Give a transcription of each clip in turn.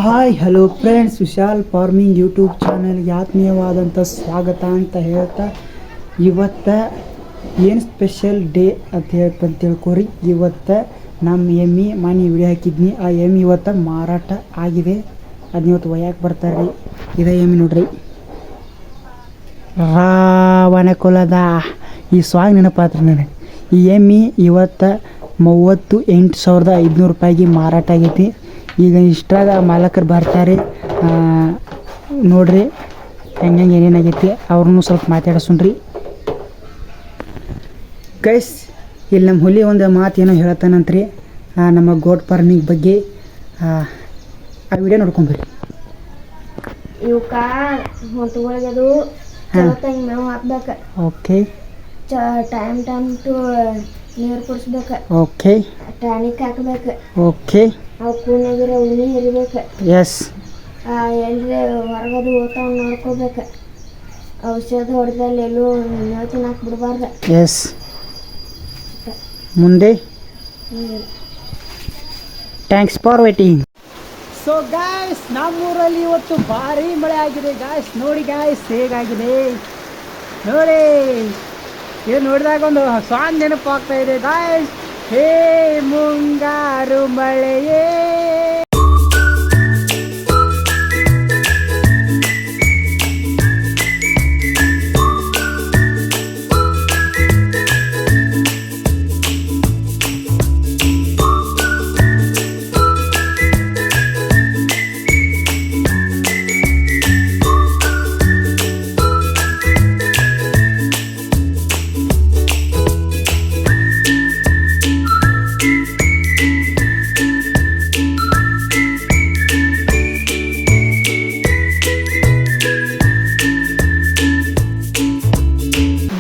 Hi hello friends, Vishal farming YouTube ಚಾನಲ್ಗೆ ಆತ್ಮೀಯವಾದಂಥ ಸ್ವಾಗತ ಅಂತ ಹೇಳ್ತಾ, ಇವತ್ತು ಏನು ಸ್ಪೆಷಲ್ ಡೇ ಅಂತ ತಿಳ್ಕೊರಿ. ಇವತ್ತು ನಮ್ಮ ಎಮ್ಮಿ ಮನೆ ವಿಡಿಯೋ ಹಾಕಿದ್ನಿ. ಆ ಎಮ್ಮಿ ಇವತ್ತು ಮಾರಾಟ ಆಗಿದೆ. ಅದನ್ನ ಇವತ್ತು ಒಯ್ಯಾಕೆ ಬರ್ತಾರೆ ರೀ. ಇದೇ ಎಮ್ಮಿ ನೋಡ್ರಿ, ರಾವಣ ಕುಲದ ಈ ಸ್ವಾಗ್ ನೆನಪಾತ್ರಿ ನನಗೆ. ಈ ಎಮ್ಮಿ ಇವತ್ತು 38,500 ರೂಪಾಯಿಗೆ ಮಾರಾಟ ಆಗೈತಿ. ಈಗ ಇಷ್ಟ್ರಾಗ ಮಾಲಕರು ಬರ್ತಾರೆ, ನೋಡ್ರಿ ಹೆಂಗೆ ಏನೇನಾಗೈತಿ ಅವ್ರನ್ನೂ ಸ್ವಲ್ಪ ಮಾತಾಡಿಸೋಣ್ರಿ ಗೈಸ್. ಇಲ್ಲಿ ನಮ್ಮ ಹುಲಿ ಒಂದು ಮಾತು ಏನೋ ಹೇಳ್ತಾನಂತ್ರಿ ನಮ್ಮ ಗೋಟ್ ಫಾರ್ಮಿಂಗ್ ಬಗ್ಗೆ. ಆ ವಿಡಿಯೋ ನೋಡ್ಕೊಂಬರ್ರಿ. ಇವಕ್ಕ ಹೊತ್ತುಗಳಿಗದು ಚಲೋತ್ತಾಗಿ ಮೇವು ಹಾಕ್ಬೇಕು. ಓಕೆ. ಟೈಮ್ ಟು ನೀರು ಕುಡಿಸ್ಬೇಕು. ಓಕೆ. ಟಾನಿಕ್ ಹಾಕ್ಬೇಕು. ಓಕೆ. ಅವು ಕೂನಾಗಿರೋ ಉಣ್ಣೆ ಹರಿಬೇಕು. ಎಸ್. ಎಲ್ಲರೇ ಹೊರಗದು ಓದ್ತಾವ್ ನೋಡ್ಕೋಬೇಕು. ಔಷಧ ಹೊಡೆದಲ್ಲಿ ಎಲ್ಲೂ ಮೇವು ತಿನ್ನಕ್ಕೆ ಬಿಡಬಾರ್ದು. ಎಸ್. ಮುಂದೆ thanks for waiting. So guys, ನಮ್ಮೂರಲ್ಲಿ ಇವತ್ತು ಭಾರಿ ಮಳೆ ಆಗಿದೆ ಗಾಯ್ಸ್. ನೋಡಿ ಗಾಯ್ಸ್ ಹೇಗಾಗಿದೆ ನೋಡಿ. ಇದು ನೋಡಿದಾಗ ಒಂದು ಸಾಂಗ್ ನೆನಪಾಗ್ತಾ ಇದೆ ಗಾಯ್ಸ್. ಹೇ ಮುಂಗಾರು ಮಳೆಯೇ.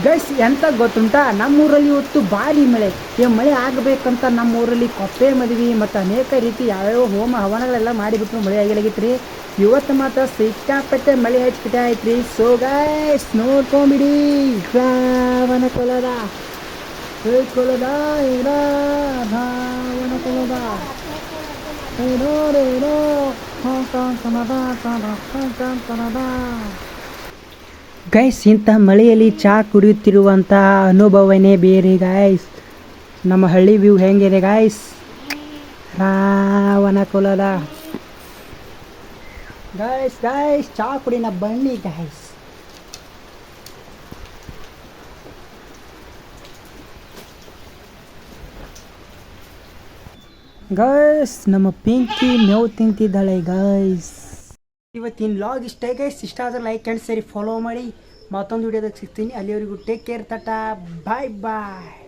ಗೈಸ್, ಎಂತ ಗೊತ್ತುಂಟಾ, ನಮ್ಮೂರಲ್ಲಿ ಇವತ್ತು ಭಾರಿ ಮಳೆ. ಈ ಮಳೆ ಆಗಬೇಕಂತ ನಮ್ಮೂರಲ್ಲಿ ಕೊಪ್ಪೆ ಮದುವೆ ಮತ್ತು ಅನೇಕ ರೀತಿ ಯಾವ್ಯಾವ ಹೋಮ ಹವನಗಳೆಲ್ಲ ಮಾಡಿಬಿಟ್ರು, ಮಳೆ ಆಗಿಲಾಗಿತ್ತು ರೀ. ಇವತ್ತು ಮಾತ್ರ ಸಿಕ್ಕಾಪಟ್ಟೆ ಮಳೆ ಹಚ್ಚಿಬಿಟ್ಟೆ ಆಯ್ತು ರೀ. ಸೊ ಗೈಸ್ ನೋಡ್ಕೊಂಬಿಡಿ. ರಾವಣ ಕೊಲದ ಕೊಲದ ರಾವಣ ಕೊಲದ ಗೈಸ್, ಇಂಥ ಮಳೆಯಲ್ಲಿ ಚಹಾ ಕುಡಿಯುತ್ತಿರುವಂಥ ಅನುಭವನೇ ಬೇರೆ ಗಾಯ್ಸ್. ನಮ್ಮ ಹಳ್ಳಿ ವ್ಯೂ ಹೆಂಗಿದೆ ಗಾಯ್ಸ್. ರಾವಣ ಕುಲದ ಗಾಯ್ಸ್ ಗಾಯ್ಸ್ ಚಹಾ ಕುಡಿನ ಬನ್ನಿ ಗಾಯ್ಸ್. ಗಾಯ್ಸ್, ನಮ್ಮ ಪಿಂಕಿ ಮೇವು ತಿಂತಿದ್ದಾಳೆ ಗಾಯ್ಸ್. ಇವತ್ತಿನ ಲಾಗ್ ಇಷ್ಟ ಗೈಸ್. ಇಷ್ಟ ಆದರೆ ಲೈಕ್ ಆ್ಯಂಡ್ ಸೇರಿ ಫಾಲೋ ಮಾಡಿ. ಮತ್ತೊಂದು ವಿಡಿಯೋದಾಗ ಸಿಗ್ತೀನಿ. ಅಲ್ಲಿವರೆಗೂ ಟೇಕ್ ಕೇರ್. ಟಾಟಾ, ಬಾಯ್ ಬಾಯ್.